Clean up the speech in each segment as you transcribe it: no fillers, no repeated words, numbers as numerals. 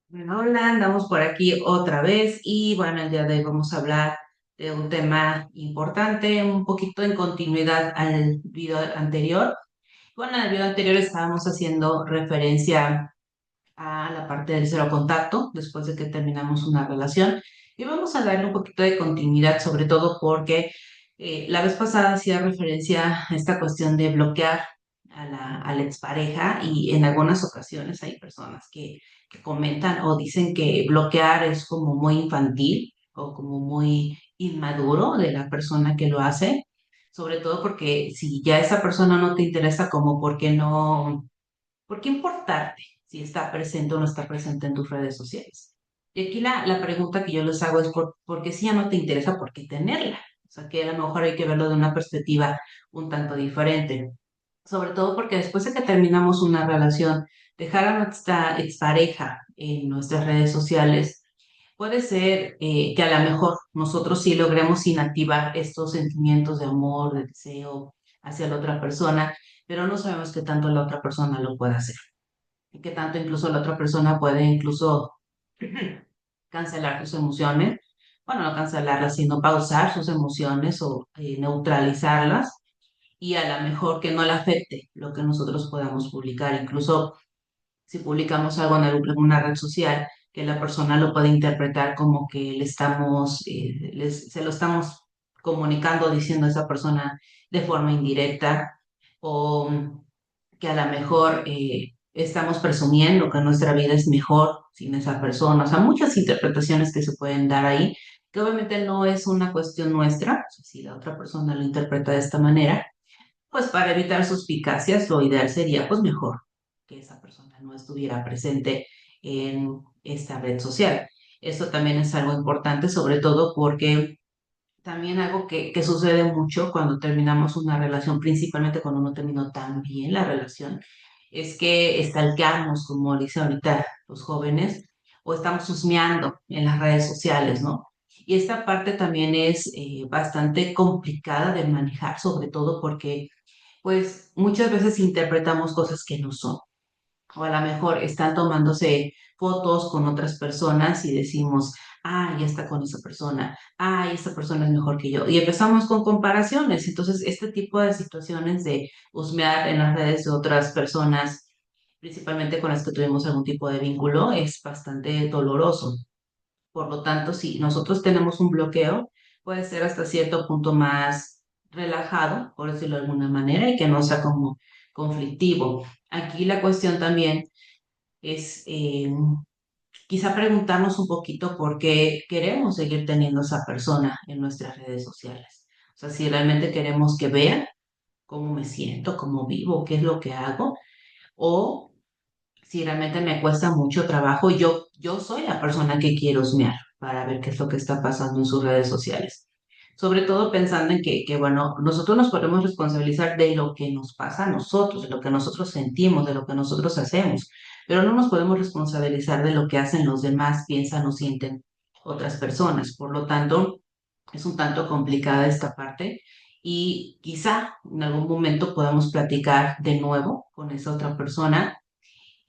Bueno, hola, andamos por aquí otra vez y bueno, el día de hoy vamos a hablar de un tema importante, un poquito en continuidad al video anterior. Bueno, en el video anterior estábamos haciendo referencia a la parte del cero contacto después de que terminamos una relación y vamos a darle un poquito de continuidad, sobre todo porque la vez pasada hacía referencia a esta cuestión de bloquear a la expareja y en algunas ocasiones hay personas que comentan o dicen que bloquear es como muy infantil o como muy inmaduro de la persona que lo hace, sobre todo porque si ya esa persona no te interesa, como por qué no, por qué importarte si está presente o no está presente en tus redes sociales. Y aquí la pregunta que yo les hago es por qué si ya no te interesa, ¿por qué tenerla? O sea, que a lo mejor hay que verlo de una perspectiva un tanto diferente. Sobre todo porque después de que terminamos una relación, dejar a nuestra expareja en nuestras redes sociales puede ser que a lo mejor nosotros sí logremos inactivar estos sentimientos de amor, de deseo hacia la otra persona, pero no sabemos qué tanto la otra persona lo puede hacer y qué tanto incluso la otra persona puede incluso cancelar sus emociones. Bueno, no cancelarlas, sino pausar sus emociones o neutralizarlas y a lo mejor que no le afecte lo que nosotros podamos publicar. Incluso si publicamos algo en alguna red social, que la persona lo puede interpretar como que le estamos, se lo estamos comunicando, diciendo a esa persona de forma indirecta, o que a lo mejor estamos presumiendo que nuestra vida es mejor sin esa persona. O sea, muchas interpretaciones que se pueden dar ahí, que obviamente no es una cuestión nuestra, o sea, si la otra persona lo interpreta de esta manera, pues para evitar suspicacias, lo ideal sería pues mejor que esa persona no estuviera presente en esta red social. Esto también es algo importante, sobre todo porque también algo que sucede mucho cuando terminamos una relación, principalmente cuando no terminó tan bien la relación, es que stalkeamos, como dicen ahorita los jóvenes, o estamos husmeando en las redes sociales, ¿no? Y esta parte también es bastante complicada de manejar, sobre todo porque pues muchas veces interpretamos cosas que no son. O a lo mejor están tomándose fotos con otras personas y decimos, ah, ya está con esa persona, ah, esa persona es mejor que yo. Y empezamos con comparaciones. Entonces, este tipo de situaciones de husmear en las redes de otras personas, principalmente con las que tuvimos algún tipo de vínculo, es bastante doloroso. Por lo tanto, si nosotros tenemos un bloqueo, puede ser hasta cierto punto más relajado, por decirlo de alguna manera, y que no sea como conflictivo. Aquí la cuestión también es quizá preguntarnos un poquito por qué queremos seguir teniendo esa persona en nuestras redes sociales. O sea, si realmente queremos que vean cómo me siento, cómo vivo, qué es lo que hago, o si realmente me cuesta mucho trabajo, yo soy la persona que quiero husmear para ver qué es lo que está pasando en sus redes sociales. Sobre todo pensando en bueno, nosotros nos podemos responsabilizar de lo que nos pasa a nosotros, de lo que nosotros sentimos, de lo que nosotros hacemos, pero no nos podemos responsabilizar de lo que hacen los demás, piensan o sienten otras personas. Por lo tanto, es un tanto complicada esta parte y quizá en algún momento podamos platicar de nuevo con esa otra persona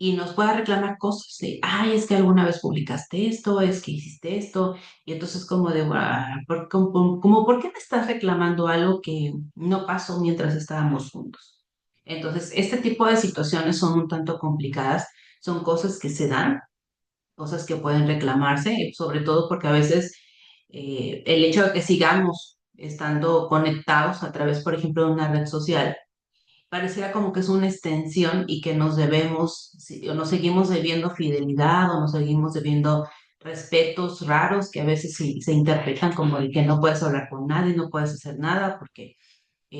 y nos pueda reclamar cosas de, ay, es que alguna vez publicaste esto, es que hiciste esto, y entonces como de, "Guau, ¿por qué me estás reclamando algo que no pasó mientras estábamos juntos?" Entonces, este tipo de situaciones son un tanto complicadas, son cosas que se dan, cosas que pueden reclamarse, sobre todo porque a veces el hecho de que sigamos estando conectados a través, por ejemplo, de una red social, pareciera como que es una extensión y que nos debemos, o nos seguimos debiendo fidelidad o nos seguimos debiendo respetos raros que a veces se interpretan como de que no puedes hablar con nadie, no puedes hacer nada porque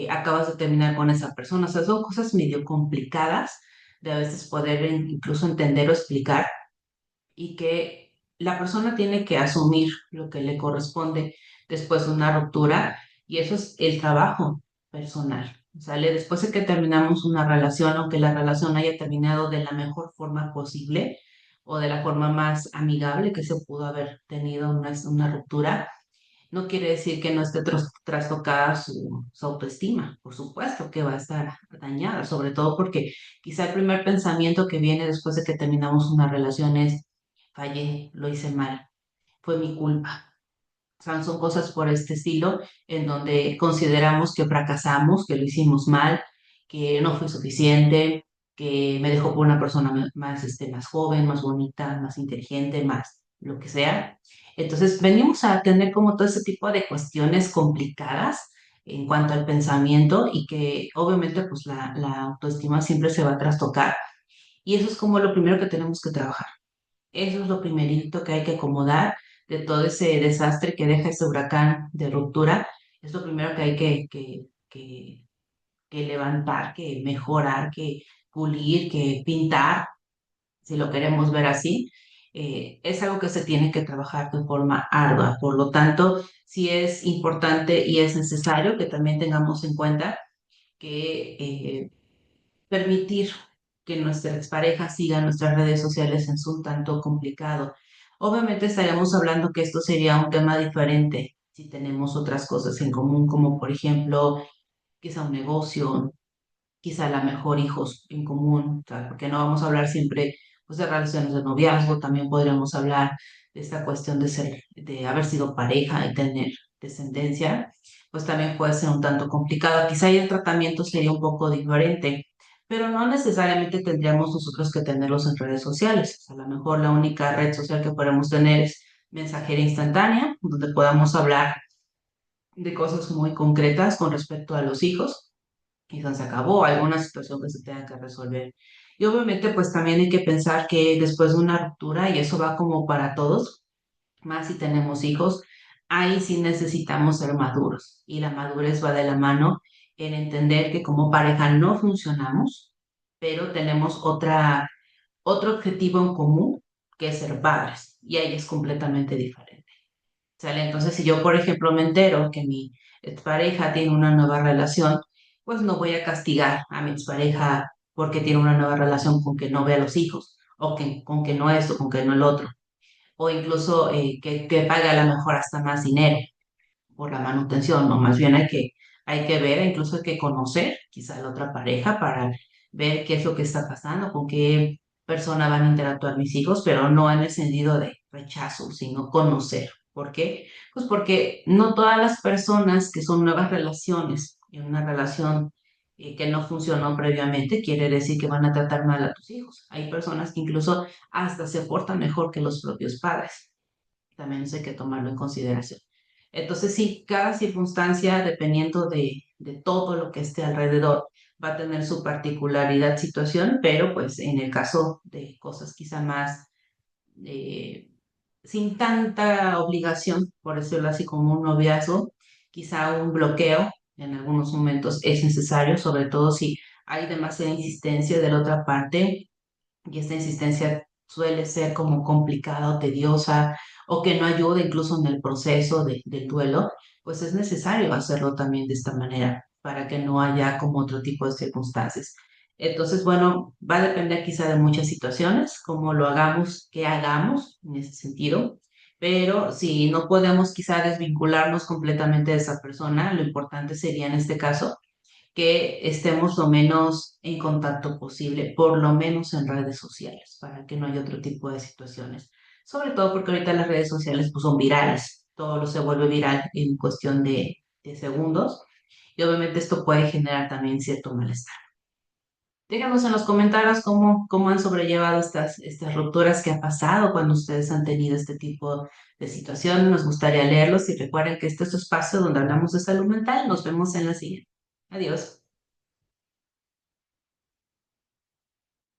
acabas de terminar con esa persona. O sea, son cosas medio complicadas de a veces poder incluso entender o explicar y que la persona tiene que asumir lo que le corresponde después de una ruptura y eso es el trabajo personal. ¿Sale? Después de que terminamos una relación, aunque la relación haya terminado de la mejor forma posible o de la forma más amigable que se pudo haber tenido una ruptura, no quiere decir que no esté trastocada su autoestima. Por supuesto que va a estar dañada, sobre todo porque quizá el primer pensamiento que viene después de que terminamos una relación es fallé, lo hice mal, fue mi culpa. O sea, son cosas por este estilo en donde consideramos que fracasamos, que lo hicimos mal, que no fue suficiente, que me dejó por una persona más, más joven, más bonita, más inteligente, más lo que sea. Entonces, venimos a tener como todo ese tipo de cuestiones complicadas en cuanto al pensamiento y que obviamente pues la autoestima siempre se va a trastocar. Y eso es como lo primero que tenemos que trabajar. Eso es lo primerito que hay que acomodar de todo ese desastre que deja ese huracán de ruptura. Es lo primero que hay que levantar, que mejorar, que pulir, que pintar, si lo queremos ver así. Es algo que se tiene que trabajar de forma ardua. Por lo tanto, sí es importante y es necesario que también tengamos en cuenta que permitir que nuestras parejas sigan nuestras redes sociales es un tanto complicado. Obviamente estaríamos hablando que esto sería un tema diferente si tenemos otras cosas en común, como por ejemplo, quizá un negocio, quizá a lo mejor hijos en común, o sea, porque no vamos a hablar siempre pues, de relaciones de noviazgo, también podríamos hablar de esta cuestión de ser, de haber sido pareja y tener descendencia, pues también puede ser un tanto complicado. Quizá ahí el tratamiento sería un poco diferente, pero no necesariamente tendríamos nosotros que tenerlos en redes sociales. A lo mejor la única red social que podemos tener es mensajería instantánea, donde podamos hablar de cosas muy concretas con respecto a los hijos quizás se acabó, alguna situación que se tenga que resolver. Y obviamente pues también hay que pensar que después de una ruptura, y eso va como para todos, más si tenemos hijos, ahí sí necesitamos ser maduros. Y la madurez va de la mano en entender que como pareja no funcionamos, pero tenemos otro objetivo en común, que es ser padres. Y ahí es completamente diferente. ¿Sale? Entonces, si yo, por ejemplo, me entero que mi expareja tiene una nueva relación, pues no voy a castigar a mi expareja porque tiene una nueva relación con que no ve a los hijos, o que, con que no esto, con que no el otro, o incluso que paga a lo mejor hasta más dinero por la manutención, ¿no? Más bien hay que ver, incluso hay que conocer quizá a la otra pareja para ver qué es lo que está pasando, con qué persona van a interactuar mis hijos, pero no en el sentido de rechazo, sino conocer. ¿Por qué? Pues porque no todas las personas que son nuevas relaciones en una relación que no funcionó previamente, quiere decir que van a tratar mal a tus hijos. Hay personas que incluso hasta se portan mejor que los propios padres. También eso hay que tomarlo en consideración. Entonces, sí, cada circunstancia, dependiendo de todo lo que esté alrededor, va a tener su particularidad, situación, pero pues en el caso de cosas quizá más eh, sin tanta obligación, por decirlo así, como un noviazgo, quizá un bloqueo en algunos momentos es necesario, sobre todo si hay demasiada insistencia de la otra parte y esta insistencia suele ser como complicada o tediosa o que no ayuda incluso en el proceso del duelo, pues es necesario hacerlo también de esta manera para que no haya como otro tipo de circunstancias. Entonces, bueno, va a depender quizá de muchas situaciones, cómo lo hagamos, qué hagamos en ese sentido, pero si no podemos quizá desvincularnos completamente de esa persona, lo importante sería en este caso que estemos lo menos en contacto posible, por lo menos en redes sociales, para que no haya otro tipo de situaciones. Sobre todo porque ahorita las redes sociales pues, son virales, todo lo se vuelve viral en cuestión de segundos y obviamente esto puede generar también cierto malestar. Díganos en los comentarios cómo han sobrellevado estas rupturas que ha pasado cuando ustedes han tenido este tipo de situación. Nos gustaría leerlos y recuerden que este es su espacio donde hablamos de salud mental. Nos vemos en la siguiente. Adiós.